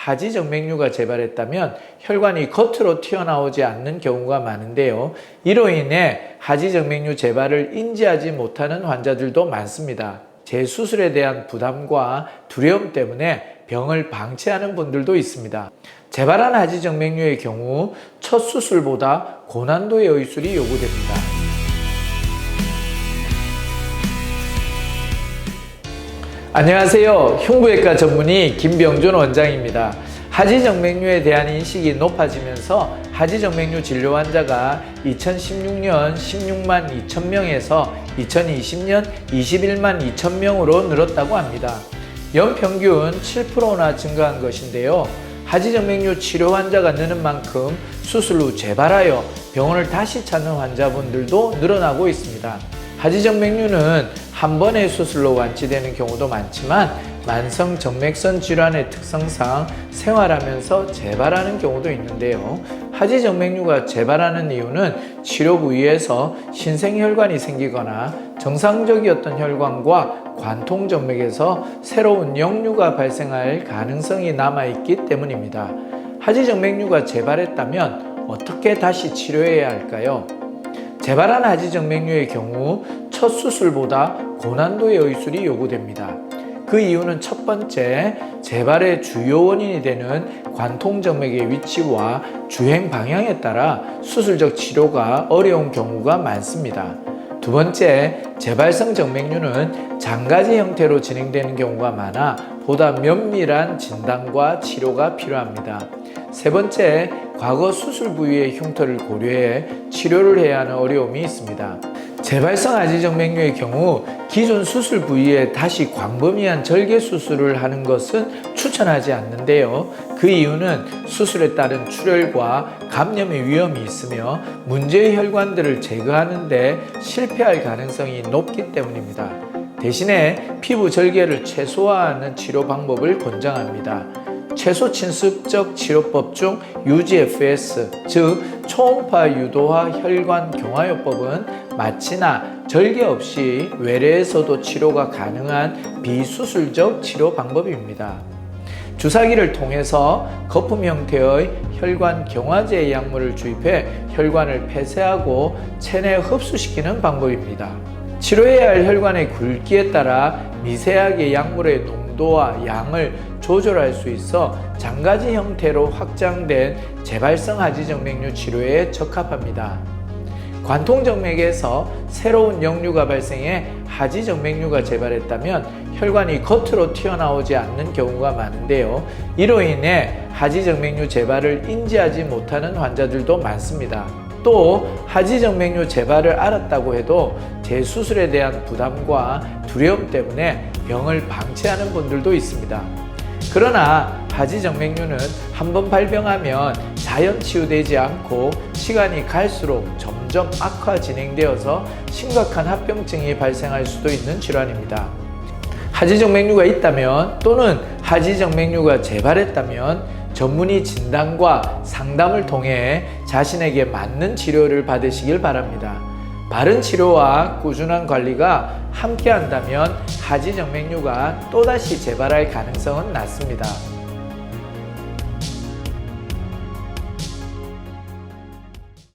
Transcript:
하지정맥류가 재발했다면 혈관이 겉으로 튀어나오지 않는 경우가 많은데요. 이로 인해 하지정맥류 재발을 인지하지 못하는 환자들도 많습니다. 재수술에 대한 부담과 두려움 때문에 병을 방치하는 분들도 있습니다. 재발한 하지정맥류의 경우 첫 수술보다 고난도의 의술이 요구됩니다. 안녕하세요. 흉부외과 전문의 김병준 원장입니다. 하지정맥류에 대한 인식이 높아지면서 하지정맥류 진료 환자가 2016년 16만 2천 명에서 2020년 21만 2천 명으로 늘었다고 합니다. 연평균 7%나 증가한 것인데요. 하지정맥류 치료 환자가 느는 만큼 수술 후 재발하여 병원을 다시 찾는 환자분들도 늘어나고 있습니다. 하지정맥류는 한 번의 수술로 완치되는 경우도 많지만 만성 정맥선 질환의 특성상 생활하면서 재발하는 경우도 있는데요. 하지정맥류가 재발하는 이유는 치료 부위에서 신생혈관이 생기거나 정상적이었던 혈관과 관통정맥에서 새로운 역류가 발생할 가능성이 남아있기 때문입니다. 하지정맥류가 재발했다면 어떻게 다시 치료해야 할까요? 재발한 하지정맥류의 경우 첫 수술보다 고난도의 의술이 요구됩니다. 그 이유는 첫 번째, 재발의 주요 원인이 되는 관통정맥의 위치와 주행 방향에 따라 수술적 치료가 어려운 경우가 많습니다. 두 번째, 재발성 정맥류는 장가지 형태로 진행되는 경우가 많아 보다 면밀한 진단과 치료가 필요합니다. 세 번째, 과거 수술 부위의 흉터를 고려해 치료를 해야 하는 어려움이 있습니다. 재발성 하지정맥류의 경우 기존 수술 부위에 다시 광범위한 절개 수술을 하는 것은 추천하지 않는데요. 그 이유는 수술에 따른 출혈과 감염의 위험이 있으며 문제의 혈관들을 제거하는 데 실패할 가능성이 높기 때문입니다. 대신에 피부 절개를 최소화하는 치료 방법을 권장합니다. 최소 침습적 치료법 중 UGFS, 즉 초음파 유도화 혈관 경화요법은 마취나 절개 없이 외래에서도 치료가 가능한 비수술적 치료 방법입니다. 주사기를 통해서 거품 형태의 혈관 경화제 약물을 주입해 혈관을 폐쇄하고 체내 흡수시키는 방법입니다. 치료해야 할 혈관의 굵기에 따라 미세하게 약물의 농도와 양을 조절할 수 있어 장가지 형태로 확장된 재발성 하지정맥류 치료에 적합합니다. 관통정맥에서 새로운 역류가 발생해 하지정맥류가 재발했다면 혈관이 겉으로 튀어나오지 않는 경우가 많은데요. 이로 인해 하지정맥류 재발을 인지하지 못하는 환자들도 많습니다. 또 하지정맥류 재발을 알았다고 해도 재수술에 대한 부담과 두려움 때문에 병을 방치하는 분들도 있습니다. 그러나 하지정맥류는 한번 발병하면 자연 치유되지 않고 시간이 갈수록 점점 악화 진행되어서 심각한 합병증이 발생할 수도 있는 질환입니다. 하지정맥류가 있다면 또는 하지정맥류가 재발했다면 전문의 진단과 상담을 통해 자신에게 맞는 치료를 받으시길 바랍니다. 바른 치료와 꾸준한 관리가 함께 한다면 하지정맥류가 또다시 재발할 가능성은 낮습니다.